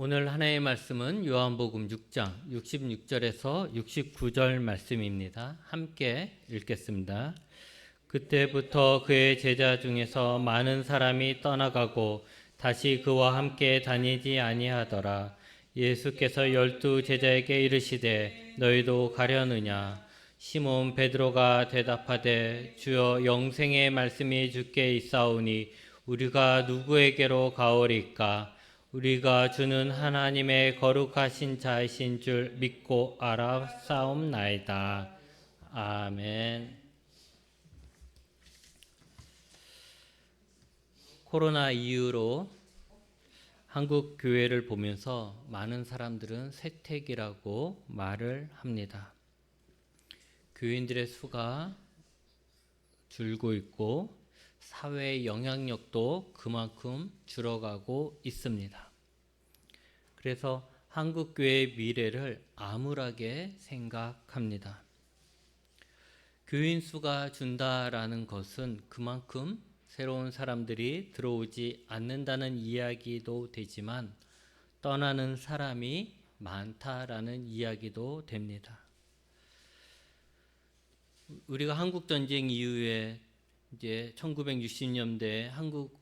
오늘 하나의 말씀은 요한복음 6장 66절에서 69절 말씀입니다. 함께 읽겠습니다. 그때부터 그의 제자 중에서 많은 사람이 떠나가고 다시 그와 함께 다니지 아니하더라. 예수께서 12 제자에게 이르시되 너희도 가려느냐? 시몬 베드로가 대답하되 주여 영생의 말씀이 주께 있사오니 우리가 누구에게로 가오리까? 우리가 주는 하나님의 거룩하신 자이신 줄 믿고 알아싸움나이다. 아멘. 코로나 이후로 한국 교회를 보면서 많은 사람들은 쇠퇴기라고 말을 합니다. 교인들의 수가 줄고 있고 사회의 영향력도 그만큼 줄어가고 있습니다. 그래서 한국 교회의 미래를 암울하게 생각합니다. 교인 수가 준다라는 것은 그만큼 새로운 사람들이 들어오지 않는다는 이야기도 되지만 떠나는 사람이 많다라는 이야기도 됩니다. 우리가 한국 전쟁 이후에 이제 1960년대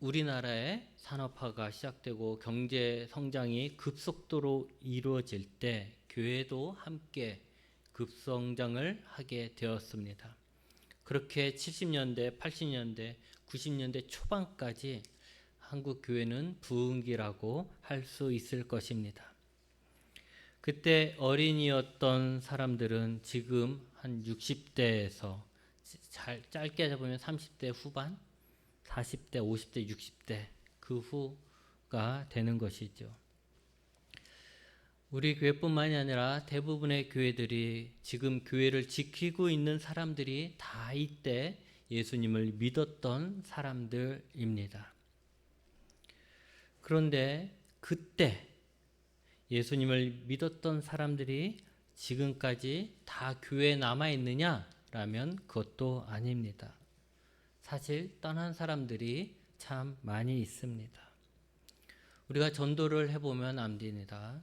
우리나라의 산업화가 시작되고 경제 성장이 급속도로 이루어질 때 교회도 함께 급성장을 하게 되었습니다. 그렇게 70년대, 80년대, 90년대 초반까지 한국 교회는 부흥기라고 할 수 있을 것입니다. 그때 어린이였던 사람들은 지금 한 60대에서 짧게 잡으면 30대 후반, 40대, 50대, 60대 그 후가 되는 것이죠. 우리 교회뿐만이 아니라 대부분의 교회들이 지금 교회를 지키고 있는 사람들이 다 이때 예수님을 믿었던 사람들입니다. 그런데 그때 예수님을 믿었던 사람들이 지금까지 다 교회에 남아있느냐라면 그것도 아닙니다. 사실 떠난 사람들이 참 많이 있습니다. 우리가 전도를 해보면 압니다.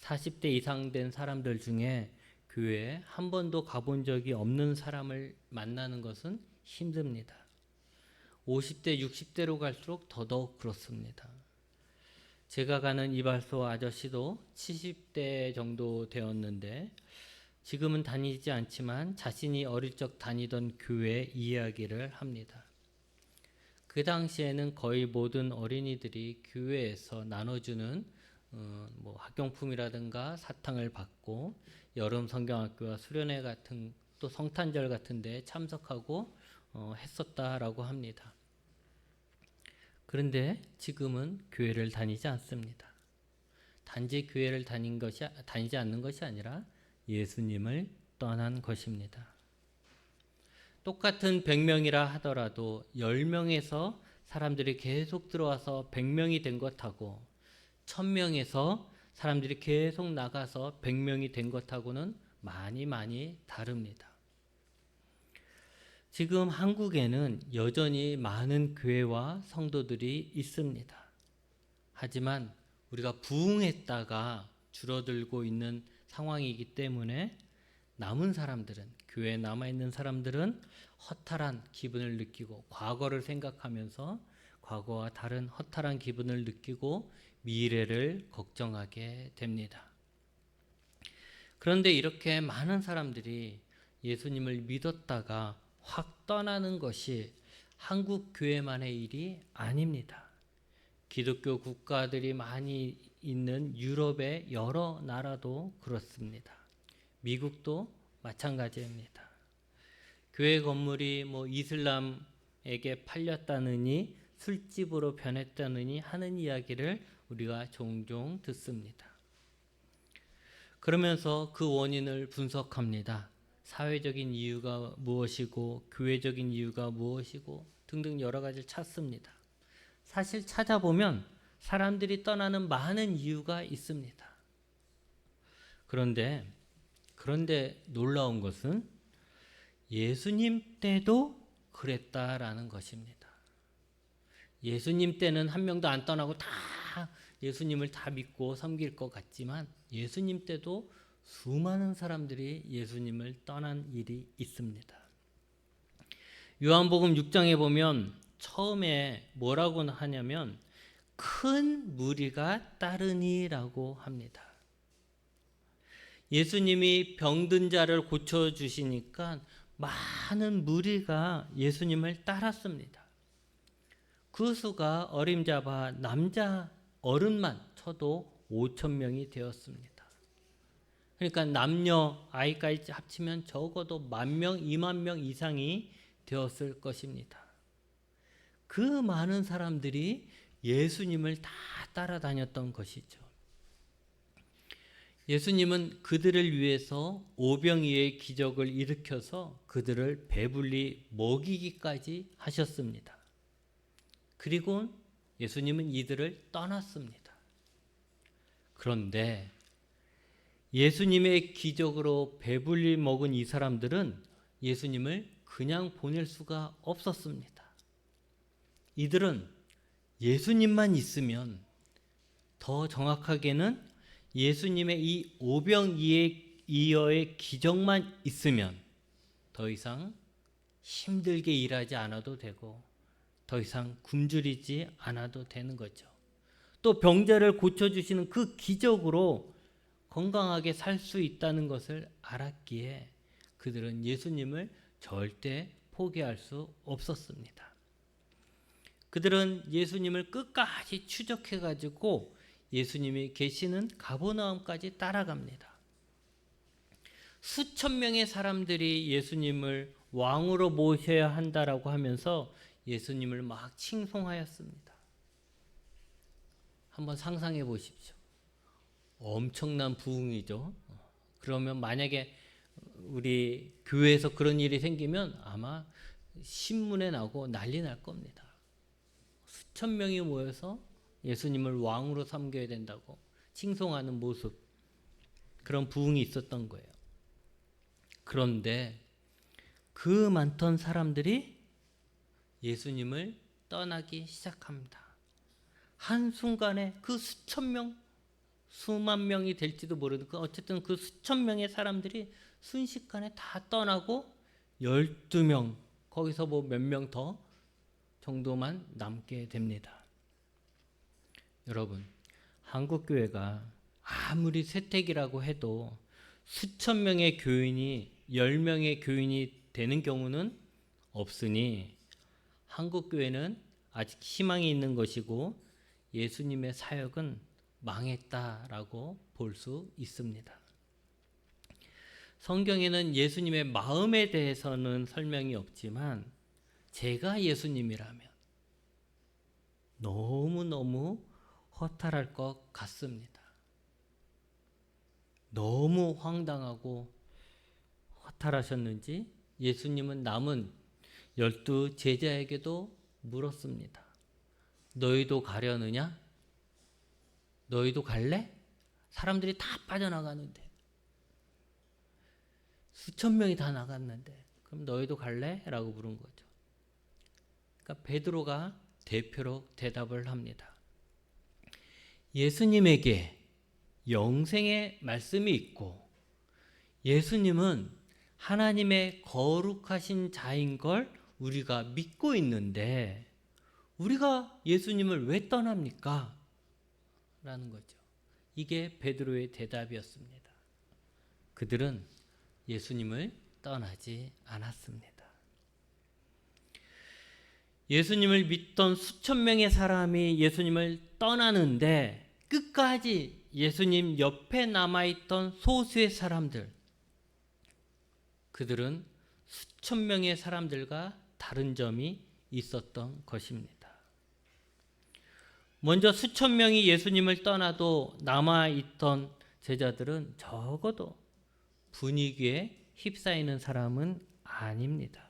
40대 이상 된 사람들 중에 교회에 한 번도 가본 적이 없는 사람을 만나는 것은 힘듭니다. 50대, 60대로 갈수록 더더욱 그렇습니다. 제가 가는 이발소 아저씨도 70대 정도 되었는데 지금은 다니지 않지만 자신이 어릴 적 다니던 교회 이야기를 합니다. 그 당시에는 거의 모든 어린이들이 교회에서 나눠주는 학용품이라든가 사탕을 받고 여름 성경학교와 수련회 같은 또 성탄절 같은 데 참석하고 했었다라고 합니다. 그런데 지금은 교회를 다니지 않습니다. 단지 교회를 다니지 않는 것이 아니라 예수님을 떠난 것입니다. 똑같은 100명이라 하더라도 10명에서 사람들이 계속 들어와서 100명이 된 것하고 1000명에서 사람들이 계속 나가서 100명이 된 것하고는 많이 다릅니다. 지금 한국에는 여전히 많은 교회와 성도들이 있습니다. 하지만 우리가 부흥했다가 줄어들고 있는 상황이기 때문에 남은 사람들은, 교회에 남아있는 사람들은 허탈한 기분을 느끼고 과거를 생각하면서 과거와 다른 허탈한 기분을 느끼고 미래를 걱정하게 됩니다. 그런데 이렇게 많은 사람들이 예수님을 믿었다가 확 떠나는 것이 한국 교회만의 일이 아닙니다. 기독교 국가들이 많이 있는 유럽의 여러 나라도 그렇습니다. 미국도 마찬가지입니다. 교회 건물이 이슬람에게 팔렸다느니 술집으로 변했다느니 하는 이야기를 우리가 종종 듣습니다. 그러면서 그 원인을 분석합니다. 사회적인 이유가 무엇이고 교회적인 이유가 무엇이고 등등 여러 가지를 찾습니다. 사실 찾아보면 사람들이 떠나는 많은 이유가 있습니다. 그런데 놀라운 것은 예수님 때도 그랬다라는 것입니다. 예수님 때는 한 명도 안 떠나고 다 예수님을 다 믿고 섬길 것 같지만 예수님 때도 수많은 사람들이 예수님을 떠난 일이 있습니다. 요한복음 6장에 보면 처음에 뭐라고 하냐면 큰 무리가 따르니라고 합니다. 예수님이 병든 자를 고쳐주시니까 많은 무리가 예수님을 따랐습니다. 그 수가 어림잡아 남자 어른만 쳐도 5천 명이 되었습니다. 그러니까 남녀 아이까지 합치면 적어도 10,000명, 20,000명 이상이 되었을 것입니다. 그 많은 사람들이 예수님을 다 따라다녔던 것이죠. 예수님은 그들을 위해서 오병이어의 기적을 일으켜서 그들을 배불리 먹이기까지 하셨습니다. 그리고 예수님은 이들을 떠났습니다. 그런데 예수님의 기적으로 배불리 먹은 이 사람들은 예수님을 그냥 보낼 수가 없었습니다. 이들은 예수님만 있으면, 더 정확하게는 예수님의 이 오병이어의 기적만 있으면 더 이상 힘들게 일하지 않아도 되고 더 이상 굶주리지 않아도 되는 거죠. 또 병자를 고쳐주시는 그 기적으로 건강하게 살 수 있다는 것을 알았기에 그들은 예수님을 절대 포기할 수 없었습니다. 그들은 예수님을 끝까지 추적해가지고 예수님이 계시는 가버나움까지 따라갑니다. 수천 명의 사람들이 예수님을 왕으로 모셔야 한다라고 하면서 예수님을 막 칭송하였습니다. 한번 상상해 보십시오. 엄청난 부흥이죠. 그러면 만약에 우리 교회에서 그런 일이 생기면 아마 신문에 나고 난리 날 겁니다. 수천 명이 모여서 예수님을 왕으로 섬겨야 된다고 칭송하는 모습, 그런 부흥이 있었던 거예요. 그런데 그 많던 사람들이 예수님을 떠나기 시작합니다. 한순간에 그 수천 명, 수만 명이 될지도 모르는 어쨌든 그 수천 명의 사람들이 순식간에 다 떠나고 12명, 거기서 뭐 몇 명 더 정도만 남게 됩니다. 여러분, 한국교회가 아무리 세택이라고 해도 수천 명의 교인이 10명의 교인이 되는 경우는 없으니 한국교회는 아직 희망이 있는 것이고 예수님의 사역은 망했다라고 볼 수 있습니다. 성경에는 예수님의 마음에 대해서는 설명이 없지만 제가 예수님이라면 너무너무 허탈할 것 같습니다. 너무 황당하고 허탈하셨는지 예수님은 남은 12 제자에게도 물었습니다. 너희도 가려느냐? 너희도 갈래? 사람들이 다 빠져나가는데, 수천 명이 다 나갔는데 그럼 너희도 갈래? 라고 물은 거죠. 그러니까 베드로가 대표로 대답을 합니다. 예수님에게 영생의 말씀이 있고 예수님은 하나님의 거룩하신 자인 걸 우리가 믿고 있는데 우리가 예수님을 왜 떠납니까? 라는 거죠. 이게 베드로의 대답이었습니다. 그들은 예수님을 떠나지 않았습니다. 예수님을 믿던 수천 명의 사람이 예수님을 떠나는데 끝까지 예수님 옆에 남아있던 소수의 사람들, 그들은 수천 명의 사람들과 다른 점이 있었던 것입니다. 먼저 수천 명이 예수님을 떠나도 남아있던 제자들은 적어도 분위기에 휩싸이는 사람은 아닙니다.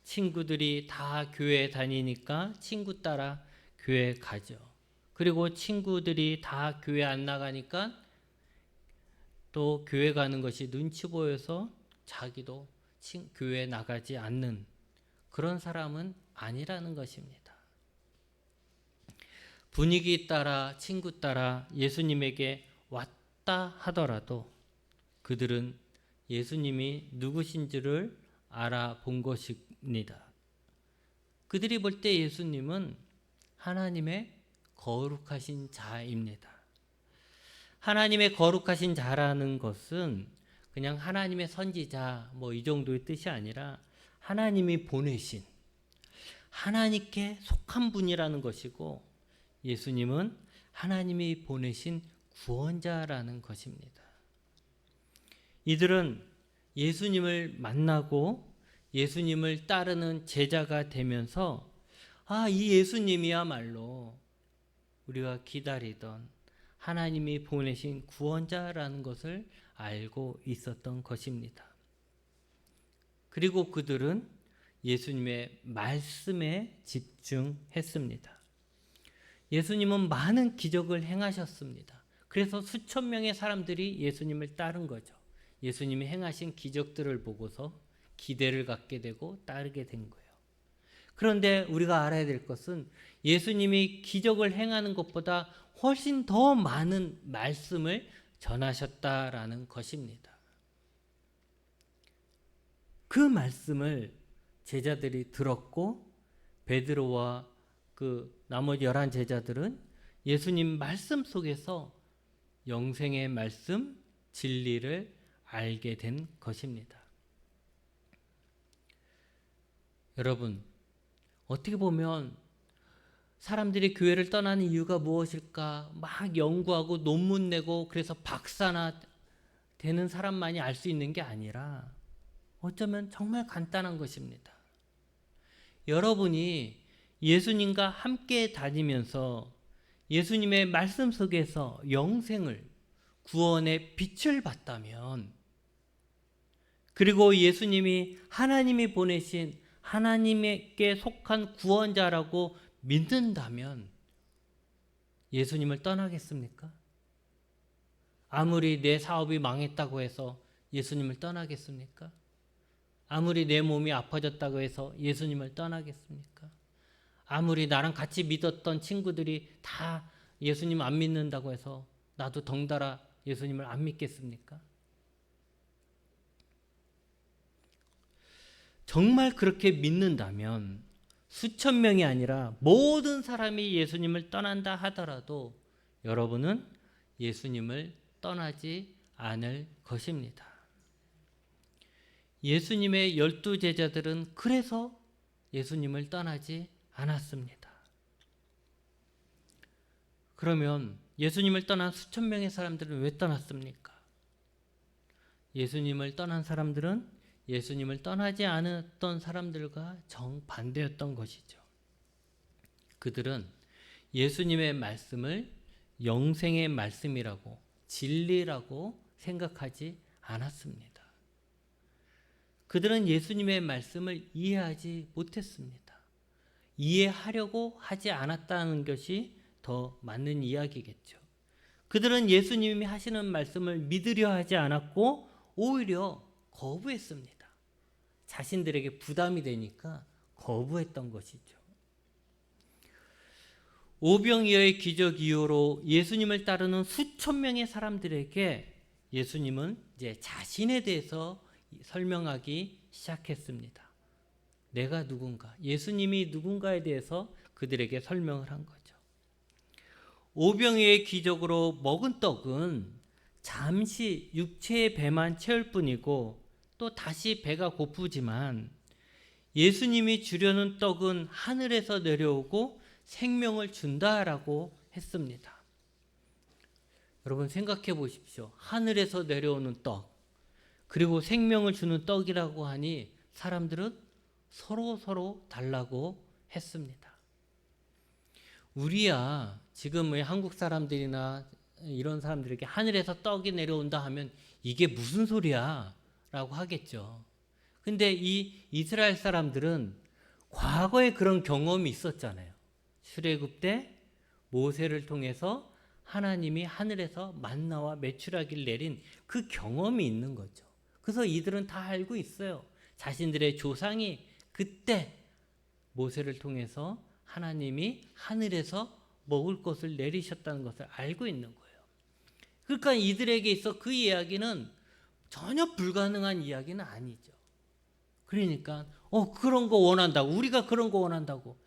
친구들이 다 교회 다니니까 친구 따라 교회 가죠. 그리고 친구들이 다 교회 안 나가니까 또 교회 가는 것이 눈치 보여서 자기도 교회 나가지 않는 그런 사람은 아니라는 것입니다. 분위기 따라 친구 따라 예수님에게 왔다 하더라도 그들은 예수님이 누구신지를 알아본 것입니다. 그들이 볼 때 예수님은 하나님의 거룩하신 자입니다. 하나님의 거룩하신 자라는 것은 그냥 하나님의 선지자 이 정도의 뜻이 아니라 하나님이 보내신 하나님께 속한 분이라는 것이고 예수님은 하나님이 보내신 구원자라는 것입니다. 이들은 예수님을 만나고 예수님을 따르는 제자가 되면서 이 예수님이야말로 우리가 기다리던 하나님이 보내신 구원자라는 것을 알고 있었던 것입니다. 그리고 그들은 예수님의 말씀에 집중했습니다. 예수님은 많은 기적을 행하셨습니다. 그래서 수천 명의 사람들이 예수님을 따른 거죠. 예수님이 행하신 기적들을 보고서 기대를 갖게 되고 따르게 된 거예요. 그런데 우리가 알아야 될 것은 예수님이 기적을 행하는 것보다 훨씬 더 많은 말씀을 전하셨다라는 것입니다. 그 말씀을 제자들이 들었고 베드로와 그 나머지 11 제자들은 예수님 말씀 속에서 영생의 말씀, 진리를 알게 된 것입니다. 여러분, 어떻게 보면 사람들이 교회를 떠나는 이유가 무엇일까 막 연구하고 논문 내고 그래서 박사나 되는 사람만이 알 수 있는 게 아니라 어쩌면 정말 간단한 것입니다. 여러분이 예수님과 함께 다니면서 예수님의 말씀 속에서 영생을, 구원의 빛을 봤다면, 그리고 예수님이 하나님이 보내신 하나님께 속한 구원자라고 믿는다면 예수님을 떠나겠습니까? 아무리 내 사업이 망했다고 해서 예수님을 떠나겠습니까? 아무리 내 몸이 아파졌다고 해서 예수님을 떠나겠습니까? 아무리 나랑 같이 믿었던 친구들이 다 예수님 안 믿는다고 해서 나도 덩달아 예수님을 안 믿겠습니까? 정말 그렇게 믿는다면 수천 명이 아니라 모든 사람이 예수님을 떠난다 하더라도 여러분은 예수님을 떠나지 않을 것입니다. 예수님의 12 제자들은 그래서 예수님을 떠나지 않았습니다. 그러면 예수님을 떠난 수천 명의 사람들은 왜 떠났습니까? 예수님을 떠난 사람들은 예수님을 떠나지 않았던 사람들과 정반대였던 것이죠. 그들은 예수님의 말씀을 영생의 말씀이라고 진리라고 생각하지 않았습니다. 그들은 예수님의 말씀을 이해하지 못했습니다. 이해하려고 하지 않았다는 것이 더 맞는 이야기겠죠. 그들은 예수님이 하시는 말씀을 믿으려 하지 않았고 오히려 거부했습니다. 자신들에게 부담이 되니까 거부했던 것이죠. 오병이어의 기적 이후로 예수님을 따르는 수천 명의 사람들에게 예수님은 이제 자신에 대해서 설명하기 시작했습니다. 내가 누군가, 예수님이 누군가에 대해서 그들에게 설명을 한 거죠. 오병이어의 기적으로 먹은 떡은 잠시 육체의 배만 채울 뿐이고 또 다시 배가 고프지만 예수님이 주려는 떡은 하늘에서 내려오고 생명을 준다라고 했습니다. 여러분 생각해 보십시오. 하늘에서 내려오는 떡, 그리고 생명을 주는 떡이라고 하니 사람들은 서로 달라고 했습니다. 우리야 지금 한국 사람들이나 이런 사람들에게 하늘에서 떡이 내려온다 하면 이게 무슨 소리야 라고 하겠죠. 근데 이 이스라엘 사람들은 과거에 그런 경험이 있었잖아요. 출애굽 때 모세를 통해서 하나님이 하늘에서 만나와 메추라기를 내린 그 경험이 있는 거죠. 그래서 이들은 다 알고 있어요. 자신들의 조상이 그때 모세를 통해서 하나님이 하늘에서 먹을 것을 내리셨다는 것을 알고 있는 거예요. 그러니까 이들에게 있어 그 이야기는 전혀 불가능한 이야기는 아니죠. 그러니까 그런 거 원한다고, 우리가 그런 거 원한다고.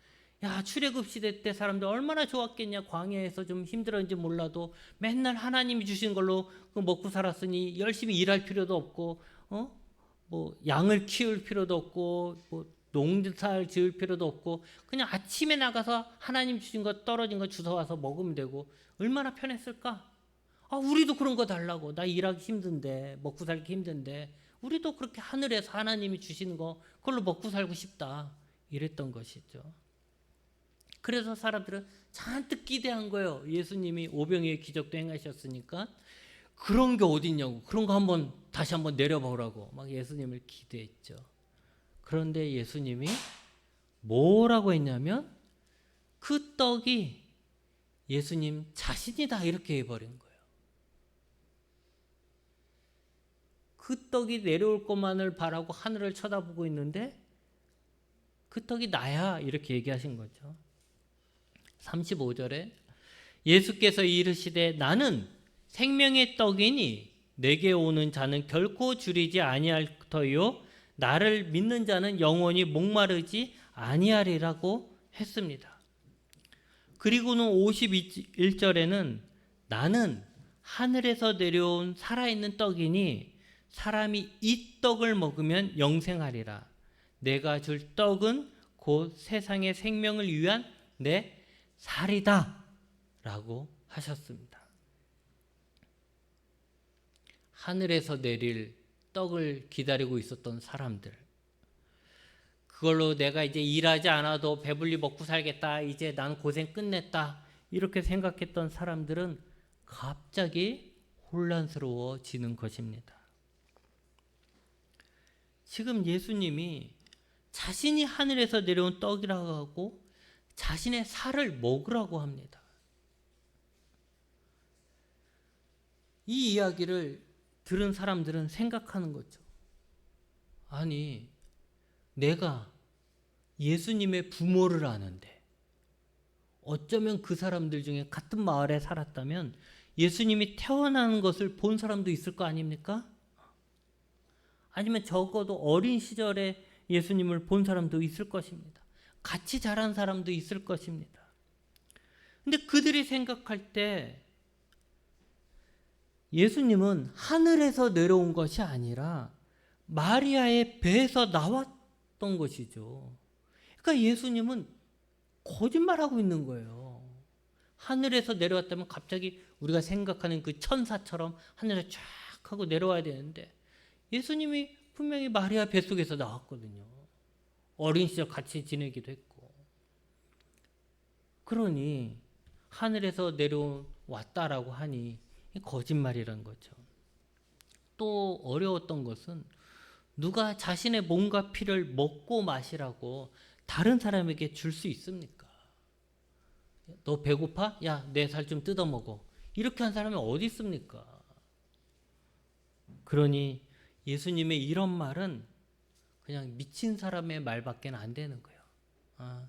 야, 출애굽 시대 때 사람들 얼마나 좋았겠냐. 광야에서 좀 힘들었는지 몰라도 맨날 하나님이 주신 걸로 먹고 살았으니 열심히 일할 필요도 없고, 뭐 양을 키울 필요도 없고, 뭐 농사를 지을 필요도 없고, 그냥 아침에 나가서 하나님 주신 거 떨어진 거 주워와서 먹으면 되고, 얼마나 편했을까? 우리도 그런 거 달라고. 나 일하기 힘든데, 먹고 살기 힘든데, 우리도 그렇게 하늘에서 하나님이 주시는 거 그걸로 먹고 살고 싶다. 이랬던 것이죠. 그래서 사람들은 잔뜩 기대한 거예요. 예수님이 오병이의 기적도 행하셨으니까 그런 게 어딨냐고, 그런 거 다시 한번 내려보라고 막 예수님을 기대했죠. 그런데 예수님이 뭐라고 했냐면 그 떡이 예수님 자신이다 이렇게 해버린 거예요. 그 떡이 내려올 것만을 바라고 하늘을 쳐다보고 있는데 그 떡이 나야 이렇게 얘기하신 거죠. 35절에 예수께서 이르시되 나는 생명의 떡이니 내게 오는 자는 결코 줄이지 아니할 터요 나를 믿는 자는 영원히 목마르지 아니하리라고 했습니다. 그리고는 51절에는 나는 하늘에서 내려온 살아있는 떡이니 사람이 이 떡을 먹으면 영생하리라. 내가 줄 떡은 곧 세상의 생명을 위한 내 살이다 라고 하셨습니다. 하늘에서 내릴 떡을 기다리고 있었던 사람들, 그걸로 내가 이제 일하지 않아도 배불리 먹고 살겠다, 이제 난 고생 끝냈다 이렇게 생각했던 사람들은 갑자기 혼란스러워지는 것입니다. 지금 예수님이 자신이 하늘에서 내려온 떡이라고 하고 자신의 살을 먹으라고 합니다. 이 이야기를 들은 사람들은 생각하는 거죠. 아니, 내가 예수님의 부모를 아는데 어쩌면 그 사람들 중에 같은 마을에 살았다면 예수님이 태어나는 것을 본 사람도 있을 거 아닙니까? 아니면 적어도 어린 시절에 예수님을 본 사람도 있을 것입니다. 같이 자란 사람도 있을 것입니다. 근데 그들이 생각할 때 예수님은 하늘에서 내려온 것이 아니라 마리아의 배에서 나왔던 것이죠. 그러니까 예수님은 거짓말하고 있는 거예요. 하늘에서 내려왔다면 갑자기 우리가 생각하는 그 천사처럼 하늘에 쫙 하고 내려와야 되는데 예수님이 분명히 마리아 뱃속에서 나왔거든요. 어린 시절 같이 지내기도 했고. 그러니 하늘에서 내려왔다라고 하니 거짓말이란 거죠. 또 어려웠던 것은 누가 자신의 몸과 피를 먹고 마시라고 다른 사람에게 줄 수 있습니까? 너 배고파? 야, 내 살 좀 뜯어 먹어. 이렇게 한 사람이 어디 있습니까? 그러니 예수님의 이런 말은 그냥 미친 사람의 말밖에 안 되는 거예요.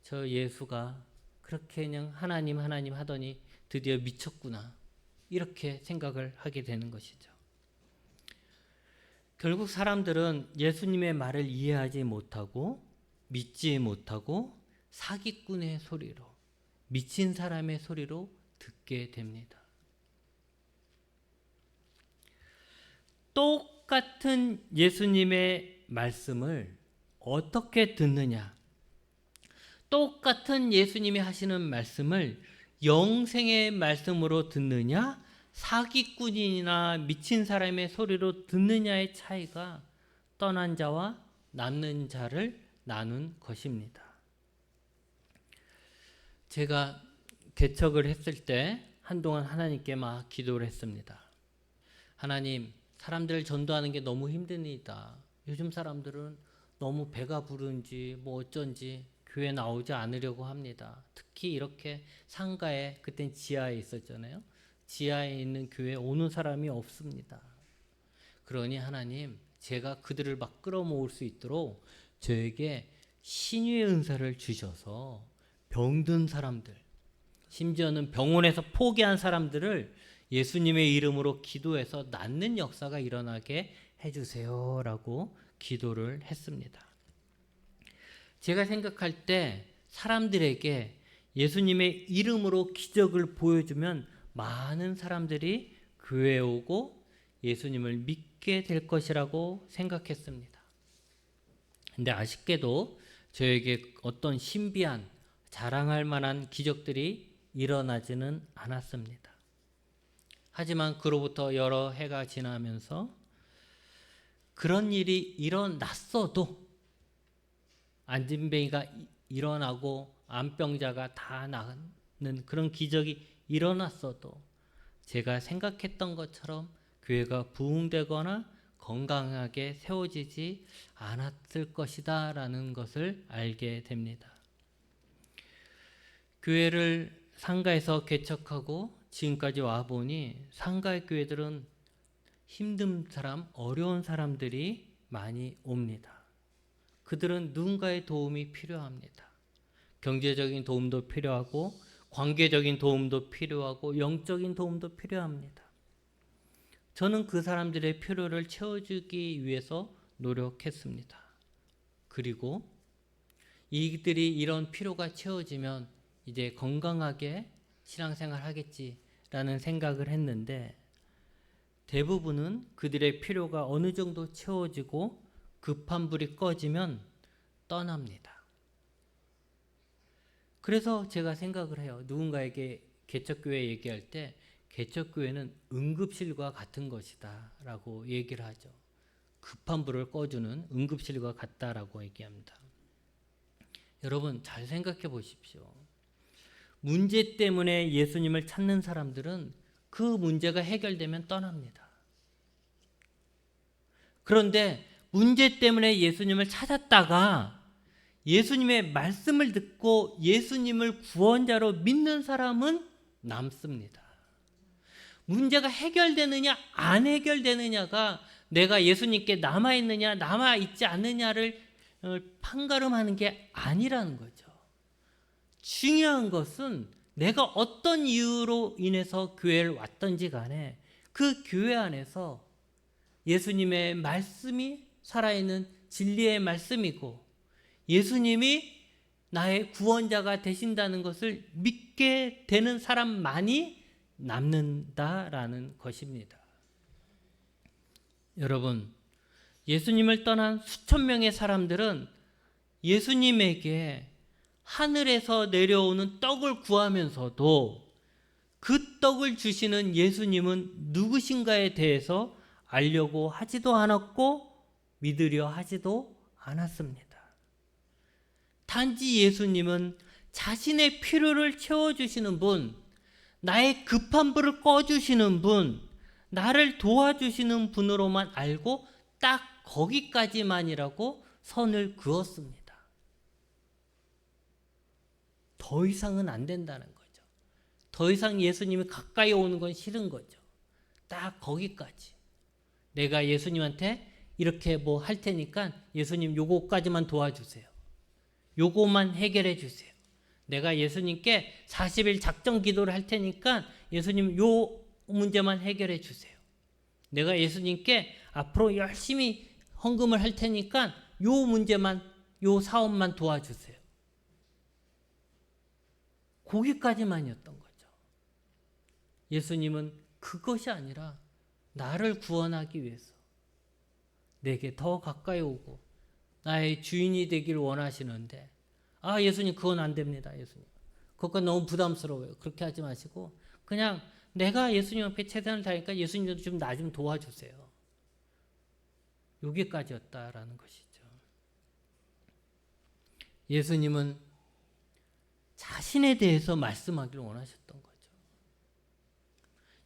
저 예수가 그렇게 그냥 하나님 하더니 드디어 미쳤구나. 이렇게 생각을 하게 되는 것이죠. 결국 사람들은 예수님의 말을 이해하지 못하고 믿지 못하고 사기꾼의 소리로, 미친 사람의 소리로 듣게 됩니다. 똑같은 예수님의 말씀을 어떻게 듣느냐? 똑같은 예수님이 하시는 말씀을 영생의 말씀으로 듣느냐, 사기꾼이나 미친 사람의 소리로 듣느냐의 차이가 떠난 자와 남는 자를 나눈 것입니다. 제가 개척을 했을 때 한동안 하나님께 막 기도를 했습니다. 하나님, 사람들을 전도하는 게 너무 힘듭니다. 요즘 사람들은 너무 배가 부른지 뭐 어쩐지 교회 나오지 않으려고 합니다. 특히 이렇게 상가에, 그땐 지하에 있었잖아요. 지하에 있는 교회에 오는 사람이 없습니다. 그러니 하나님, 제가 그들을 막 끌어모을 수 있도록 저에게 신유의 은사를 주셔서 병든 사람들, 심지어는 병원에서 포기한 사람들을 예수님의 이름으로 기도해서 낫는 역사가 일어나게 해주세요라고 기도를 했습니다. 제가 생각할 때 사람들에게 예수님의 이름으로 기적을 보여주면 많은 사람들이 교회에 오고 예수님을 믿게 될 것이라고 생각했습니다. 근데 아쉽게도 저에게 어떤 신비한 자랑할 만한 기적들이 일어나지는 않았습니다. 하지만 그로부터 여러 해가 지나면서 그런 일이 일어났어도 안진뱅이가 일어나고 암병자가 다 낫는 그런 기적이 일어났어도 제가 생각했던 것처럼 교회가 부흥되거나 건강하게 세워지지 않았을 것이다 라는 것을 알게 됩니다. 교회를 상가에서 개척하고 지금까지 와보니 상가의 교회들은 힘든 사람, 어려운 사람들이 많이 옵니다. 그들은 누군가의 도움이 필요합니다. 경제적인 도움도 필요하고 관계적인 도움도 필요하고 영적인 도움도 필요합니다. 저는 그 사람들의 필요를 채워주기 위해서 노력했습니다. 그리고 이들이 이런 필요가 채워지면 이제 건강하게 신앙생활 하겠지라는 생각을 했는데 대부분은 그들의 필요가 어느 정도 채워지고 급한 불이 꺼지면 떠납니다. 그래서 제가 생각을 해요. 누군가에게 개척교회 얘기할 때 개척교회는 응급실과 같은 것이다 라고 얘기를 하죠. 급한 불을 꺼주는 응급실과 같다라고 얘기합니다. 여러분 잘 생각해 보십시오. 문제 때문에 예수님을 찾는 사람들은 그 문제가 해결되면 떠납니다. 그런데 문제 때문에 예수님을 찾았다가 예수님의 말씀을 듣고 예수님을 구원자로 믿는 사람은 남습니다. 문제가 해결되느냐 안 해결되느냐가 내가 예수님께 남아있느냐 남아있지 않느냐를 판가름하는 게 아니라는 거죠. 중요한 것은 내가 어떤 이유로 인해서 교회를 왔던지 간에 그 교회 안에서 예수님의 말씀이 살아있는 진리의 말씀이고 예수님이 나의 구원자가 되신다는 것을 믿게 되는 사람만이 남는다라는 것입니다. 여러분, 예수님을 떠난 수천 명의 사람들은 예수님에게 하늘에서 내려오는 떡을 구하면서도 그 떡을 주시는 예수님은 누구신가에 대해서 알려고 하지도 않았고 믿으려 하지도 않았습니다. 단지 예수님은 자신의 필요를 채워주시는 분, 나의 급한 불을 꺼주시는 분, 나를 도와주시는 분으로만 알고 딱 거기까지만이라고 선을 그었습니다. 더 이상은 안 된다는 거죠. 더 이상 예수님이 가까이 오는 건 싫은 거죠. 딱 거기까지. 내가 예수님한테 이렇게 뭐 할 테니까 예수님 요거까지만 도와주세요. 요거만 해결해 주세요. 내가 예수님께 40일 작정 기도를 할 테니까 예수님 요 문제만 해결해 주세요. 내가 예수님께 앞으로 열심히 헌금을 할 테니까 요 문제만, 요 사업만 도와주세요. 거기까지만이었던 거죠. 예수님은 그것이 아니라 나를 구원하기 위해서 내게 더 가까이 오고 나의 주인이 되길 원하시는데 예수님 그건 안 됩니다. 예수님. 그건 너무 부담스러워요. 그렇게 하지 마시고 그냥 내가 예수님 앞에 최선을 다하니까 예수님도 좀 나 좀 도와주세요. 여기까지였다라는 것이죠. 예수님은 자신에 대해서 말씀하기를 원하셨던 거죠.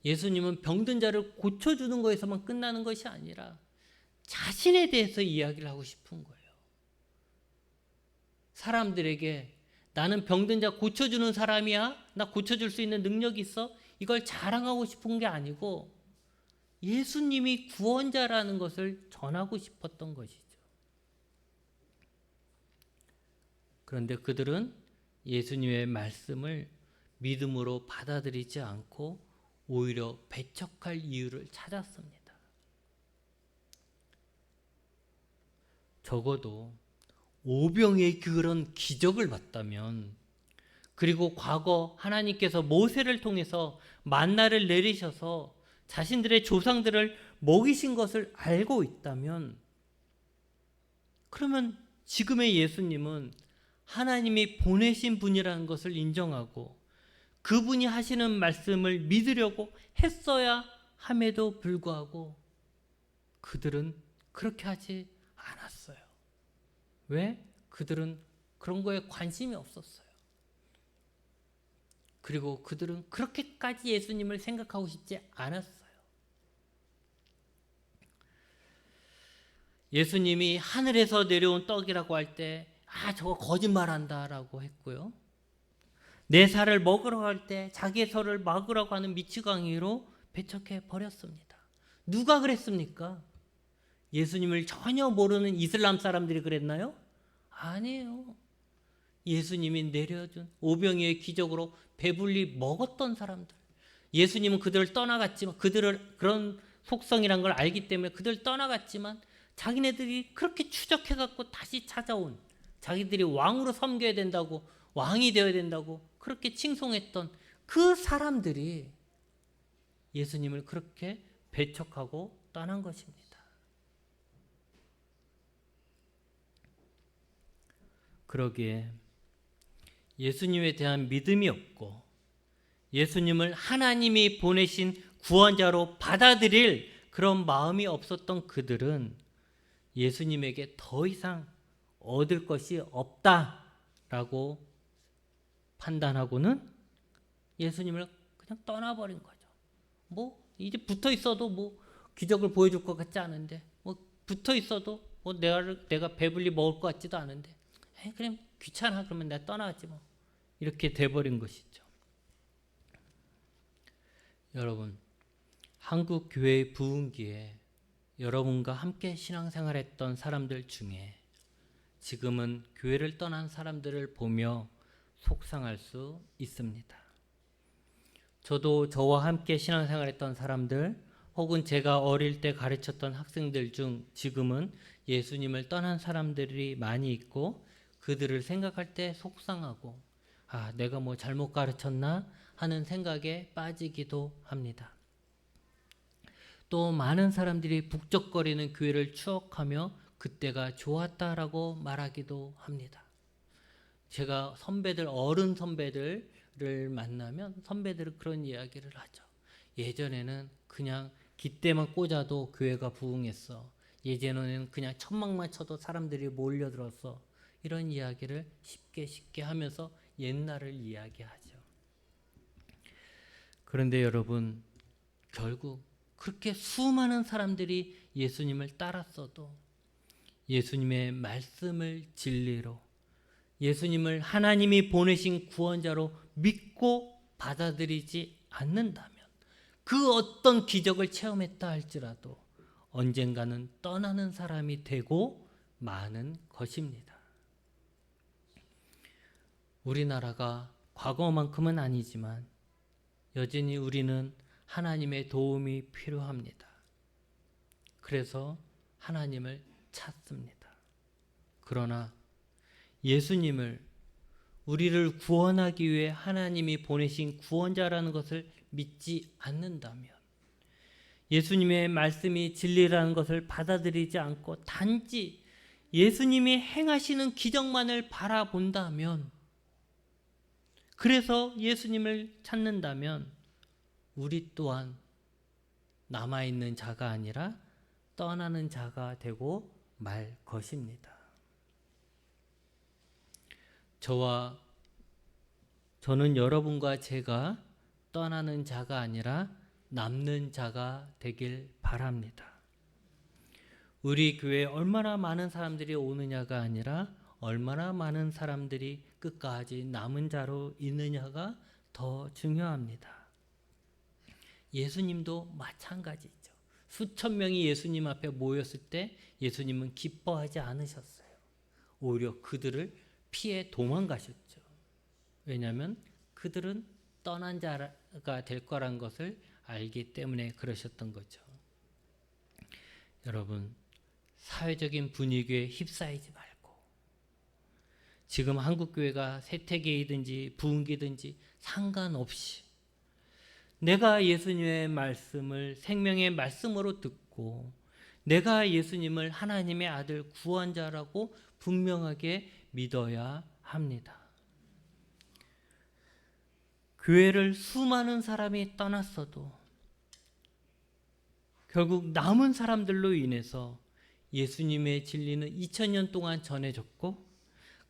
예수님은 병든 자를 고쳐주는 것에서만 끝나는 것이 아니라 자신에 대해서 이야기를 하고 싶은 거예요. 사람들에게 나는 병든 자 고쳐주는 사람이야? 나 고쳐줄 수 있는 능력이 있어? 이걸 자랑하고 싶은 게 아니고 예수님이 구원자라는 것을 전하고 싶었던 것이죠. 그런데 그들은 예수님의 말씀을 믿음으로 받아들이지 않고 오히려 배척할 이유를 찾았습니다. 적어도 오병이의 그런 기적을 봤다면, 그리고 과거 하나님께서 모세를 통해서 만나를 내리셔서 자신들의 조상들을 먹이신 것을 알고 있다면, 그러면 지금의 예수님은 하나님이 보내신 분이라는 것을 인정하고 그분이 하시는 말씀을 믿으려고 했어야 함에도 불구하고 그들은 그렇게 하지 않았어요. 왜? 그들은 그런 거에 관심이 없었어요. 그리고 그들은 그렇게까지 예수님을 생각하고 싶지 않았어요. 예수님이 하늘에서 내려온 떡이라고 할 때 저거 거짓말한다 라고 했고요. 내 살을 먹으러 갈 때 자기의 살을 먹으라고 하는 미치광이로 배척해 버렸습니다. 누가 그랬습니까? 예수님을 전혀 모르는 이슬람 사람들이 그랬나요? 아니에요. 예수님이 내려준 오병이의 기적으로 배불리 먹었던 사람들. 예수님은 그들을 떠나갔지만, 그들을 그런 속성이란 걸 알기 때문에 그들을 떠나갔지만 자기네들이 그렇게 추적해갖고 다시 찾아온, 자기들이 왕으로 섬겨야 된다고, 왕이 되어야 된다고 그렇게 칭송했던 그 사람들이 예수님을 그렇게 배척하고 떠난 것입니다. 그러기에 예수님에 대한 믿음이 없고 예수님을 하나님이 보내신 구원자로 받아들일 그런 마음이 없었던 그들은 예수님에게 더 이상 얻을 것이 없다라고 판단하고는 예수님을 그냥 떠나버린 거죠. 뭐 이제 붙어 있어도 뭐 기적을 보여줄 것 같지 않은데, 뭐 붙어 있어도 뭐 내가 배불리 먹을 것 같지도 않은데, 그냥 귀찮아 그러면 내가 떠나가지 뭐, 이렇게 돼버린 것이죠. 여러분, 한국 교회의 부흥기에 여러분과 함께 신앙생활했던 사람들 중에 지금은 교회를 떠난 사람들을 보며 속상할 수 있습니다. 저도 저와 함께 신앙생활했던 사람들, 혹은 제가 어릴 때 가르쳤던 학생들 중 지금은 예수님을 떠난 사람들이 많이 있고, 그들을 생각할 때 속상하고 내가 뭐 잘못 가르쳤나 하는 생각에 빠지기도 합니다. 또 많은 사람들이 북적거리는 교회를 추억하며 그때가 좋았다라고 말하기도 합니다. 제가 어른 선배들을 만나면 선배들은 그런 이야기를 하죠. 예전에는 그냥 깃대만 꽂아도 교회가 부흥했어. 예전에는 그냥 천막만 쳐도 사람들이 몰려들었어. 이런 이야기를 쉽게 하면서 옛날을 이야기하죠. 그런데 여러분, 결국 그렇게 수많은 사람들이 예수님을 따랐어도 예수님의 말씀을 진리로, 예수님을 하나님이 보내신 구원자로 믿고 받아들이지 않는다면, 그 어떤 기적을 체험했다 할지라도 언젠가는 떠나는 사람이 되고 마는 것입니다. 우리나라가 과거만큼은 아니지만 여전히 우리는 하나님의 도움이 필요합니다. 그래서 하나님을 찾습니다. 그러나 예수님을, 우리를 구원하기 위해 하나님이 보내신 구원자라는 것을 믿지 않는다면, 예수님의 말씀이 진리라는 것을 받아들이지 않고 단지 예수님이 행하시는 기적만을 바라본다면, 그래서 예수님을 찾는다면 우리 또한 남아있는 자가 아니라 떠나는 자가 되고 말 것입니다. 저는 여러분과 제가 떠나는 자가 아니라 남는 자가 되길 바랍니다. 우리 교회에 얼마나 많은 사람들이 오느냐가 아니라 얼마나 많은 사람들이 끝까지 남은 자로 있느냐가 더 중요합니다. 예수님도 마찬가지죠. 수천 명이 예수님 앞에 모였을 때 예수님은 기뻐하지 않으셨어요. 오히려 그들을 피해 도망가셨죠. 왜냐하면 그들은 떠난 자가 될 거란 것을 알기 때문에 그러셨던 거죠. 여러분, 사회적인 분위기에 휩싸이지 말고 지금 한국교회가 세태계이든지 부흥기든지 상관없이 내가 예수님의 말씀을 생명의 말씀으로 듣고 내가 예수님을 하나님의 아들 구원자라고 분명하게 믿어야 합니다. 교회를 수많은 사람이 떠났어도 결국 남은 사람들로 인해서 예수님의 진리는 2000년 동안 전해졌고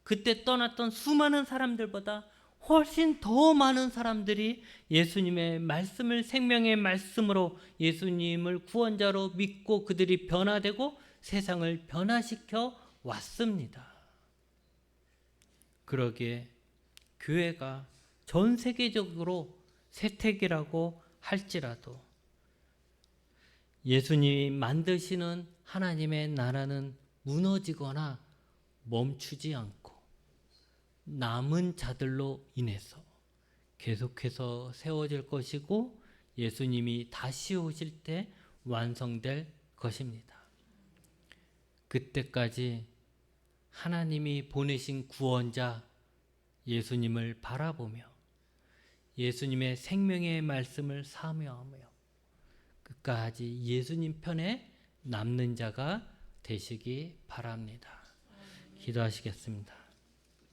그때 떠났던 수많은 사람들보다 훨씬 더 많은 사람들이 예수님의 말씀을 생명의 말씀으로 예수님을 구원자로 믿고 그들이 변화되고 세상을 변화시켜 왔습니다. 그러기에 교회가 전 세계적으로 세택이라고 할지라도 예수님이 만드시는 하나님의 나라는 무너지거나 멈추지 않고 남은 자들로 인해서 계속해서 세워질 것이고 예수님이 다시 오실 때 완성될 것입니다. 그때까지 하나님이 보내신 구원자 예수님을 바라보며 예수님의 생명의 말씀을 사모하며 끝까지 예수님 편에 남는 자가 되시기 바랍니다. 기도하시겠습니다.